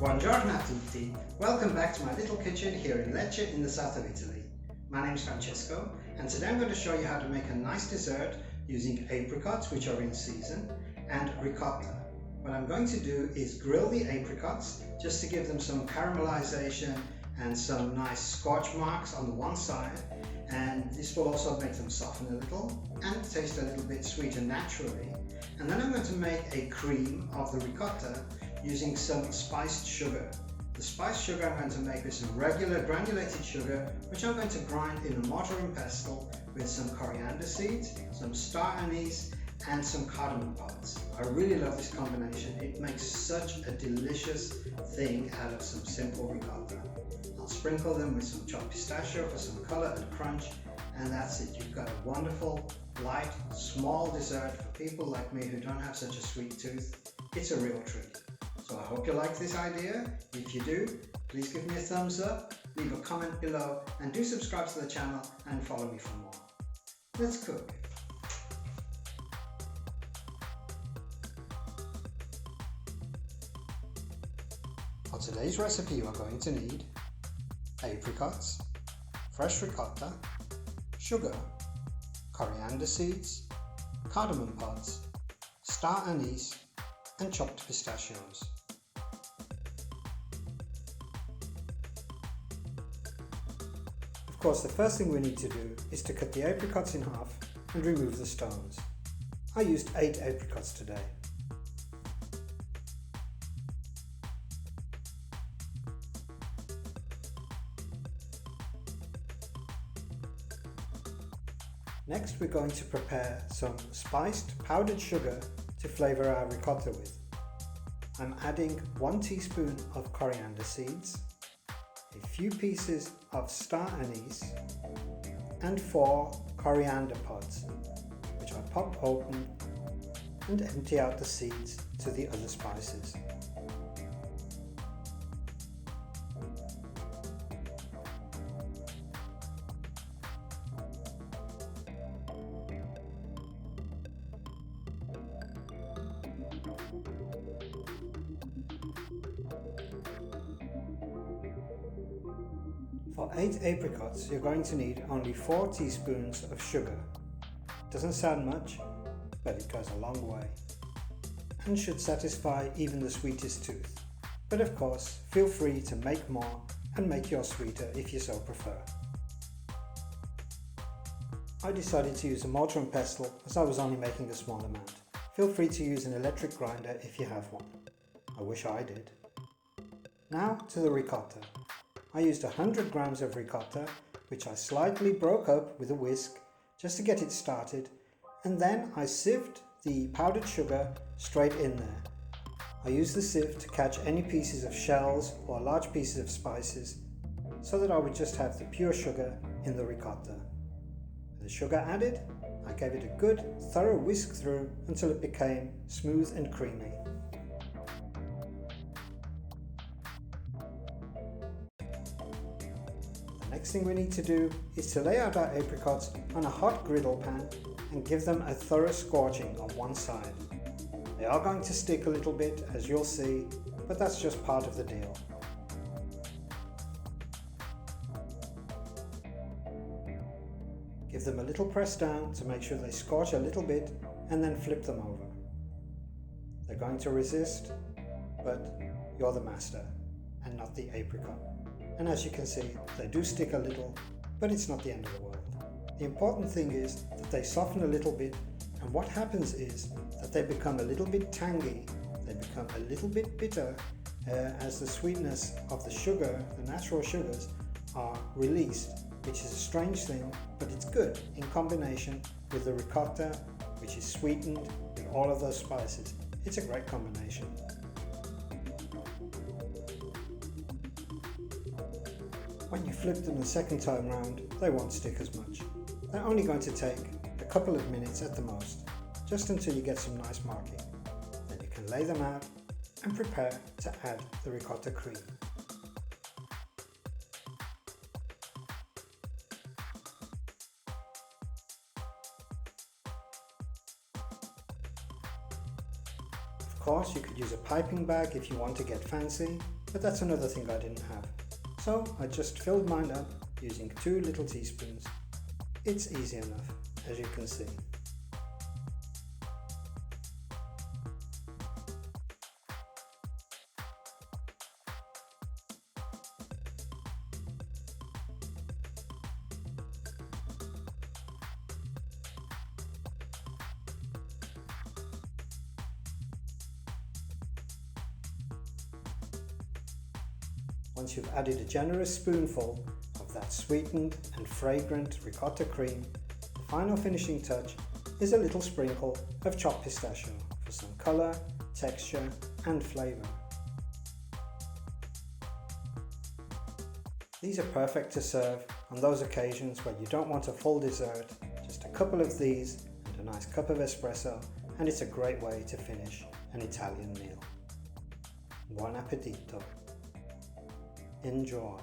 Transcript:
Buongiorno a tutti, welcome back to my little kitchen here in Lecce in the south of Italy. My name is Francesco and today I'm going to show you how to make a nice dessert using apricots, which are in season, and ricotta. What I'm going to do is grill the apricots just to give them some caramelization and some nice scorch marks on the one side, and this will also make them soften a little and taste a little bit sweeter naturally. And then I'm going to make a cream of the ricotta using some spiced sugar. The spiced sugar I'm going to make with some regular granulated sugar, which I'm going to grind in a mortar and pestle with some coriander seeds, some star anise and some cardamom pods. I really love this combination. It makes such a delicious thing out of some simple ricotta. I'll sprinkle them with some chopped pistachio for some color and crunch, and that's it. You've got a wonderful, light, small dessert for people like me who don't have such a sweet tooth. It's a real treat. So I hope you like this idea. If you do, please give me a thumbs up, leave a comment below, and do subscribe to the channel and follow me for more. Let's cook. For today's recipe you are going to need apricots, fresh ricotta, sugar, coriander seeds, cardamom pods, star anise, and chopped pistachios. Of course, the first thing we need to do is to cut the apricots in half and remove the stones. I used 8 apricots today. Next, we're going to prepare some spiced powdered sugar to flavour our ricotta with. I'm adding 1 teaspoon of coriander seeds, a few pieces of star anise, and 4 coriander pods, which I pop open and empty out the seeds to the other spices. For 8 apricots, you're going to need only 4 teaspoons of sugar. Doesn't sound much, but it goes a long way and should satisfy even the sweetest tooth. But of course, feel free to make more and make yours sweeter if you so prefer. I decided to use a mortar and pestle as I was only making a small amount. Feel free to use an electric grinder if you have one. I wish I did. Now to the ricotta. I used 100 grams of ricotta, which I slightly broke up with a whisk just to get it started, and then I sieved the powdered sugar straight in there. I used the sieve to catch any pieces of shells or large pieces of spices so that I would just have the pure sugar in the ricotta. With the sugar added, I gave it a good thorough whisk through until it became smooth and creamy. Next thing we need to do is to lay out our apricots on a hot griddle pan and give them a thorough scorching on one side. They are going to stick a little bit, as you'll see, but that's just part of the deal. Give them a little press down to make sure they scorch a little bit and then flip them over. They're going to resist, but you're the master and not the apricot. And as you can see, they do stick a little, but it's not the end of the world. The important thing is that they soften a little bit, and what happens is that they become a little bit tangy, they become a little bit bitter as the sweetness of the sugar, the natural sugars, are released, which is a strange thing, but it's good in combination with the ricotta, which is sweetened with all of those spices. It's a great combination. When you flip them the second time round, they won't stick as much. They're only going to take a couple of minutes at the most, just until you get some nice marking. Then you can lay them out and prepare to add the ricotta cream. Of course, you could use a piping bag if you want to get fancy, but that's another thing I didn't have. So I just filled mine up using 2 little teaspoons. It's easy enough, as you can see. Once you've added a generous spoonful of that sweetened and fragrant ricotta cream, the final finishing touch is a little sprinkle of chopped pistachio for some colour, texture and flavour. These are perfect to serve on those occasions where you don't want a full dessert, just a couple of these and a nice cup of espresso, and it's a great way to finish an Italian meal. Buon appetito! Enjoy!